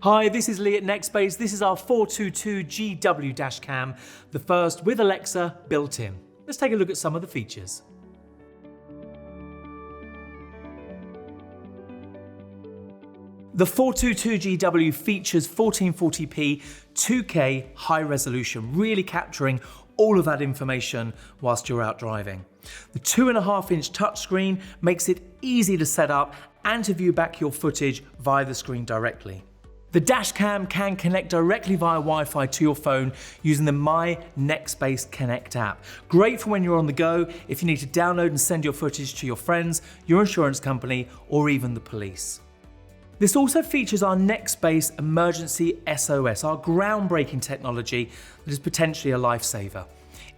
Hi, this is Lee at Nextbase. This is our 422GW Dashcam, the first with Alexa built in. Let's take a look at some of the features. The 422GW features 1440p 2K high resolution, really capturing all of that information whilst you're out driving. The 2.5-inch touchscreen makes it easy to set up and to view back your footage via the screen directly. The Dashcam can connect directly via Wi-Fi to your phone using the My Nextbase Connect app. Great for when you're on the go, if you need to download and send your footage to your friends, your insurance company, or even the police. This also features our Nextbase Emergency SOS, our groundbreaking technology that is potentially a lifesaver.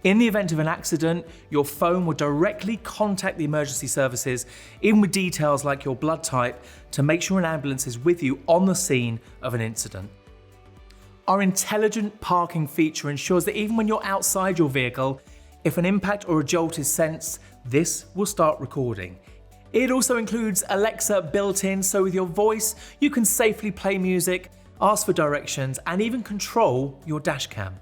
In the event of an accident, your phone will directly contact the emergency services, even with details like your blood type, to make sure an ambulance is with you on the scene of an incident. Our intelligent parking feature ensures that even when you're outside your vehicle, if an impact or a jolt is sensed, this will start recording. It also includes Alexa built in, so with your voice, you can safely play music, ask for directions, and even control your Dashcam.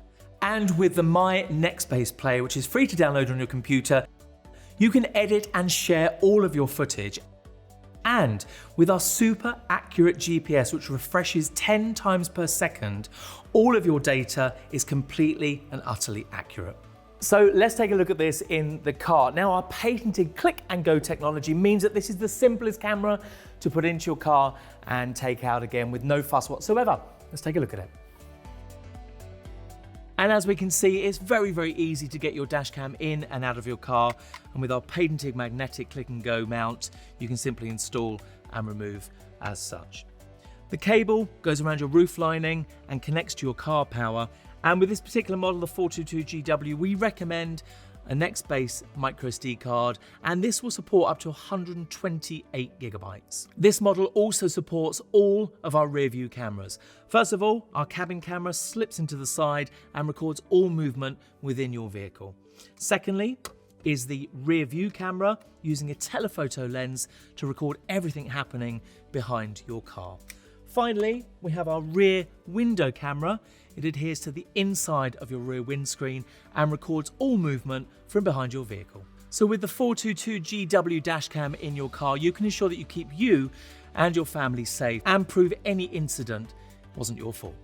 And with the My Nextbase player, which is free to download on your computer, you can edit and share all of your footage. And with our super accurate GPS, which refreshes 10 times per second, all of your data is completely and utterly accurate. So let's take a look at this in the car. Now, our patented click and go technology means that this is the simplest camera to put into your car and take out again with no fuss whatsoever. Let's take a look at it. And as we can see, it's very, very easy to get your Dashcam in and out of your car. And with our patented magnetic click and go mount, you can simply install and remove as such. The cable goes around your roof lining and connects to your car power. And with this particular model, the 422GW, we recommend a Nextbase microSD card, and this will support up to 128 gigabytes. This model also supports all of our rear view cameras. First of all, our cabin camera slips into the side and records all movement within your vehicle. Secondly, is the rear view camera using a telephoto lens to record everything happening behind your car. Finally, we have our rear window camera. It adheres to the inside of your rear windscreen and records all movement from behind your vehicle. So with the 422GW Dashcam in your car, you can ensure that you keep you and your family safe and prove any incident wasn't your fault.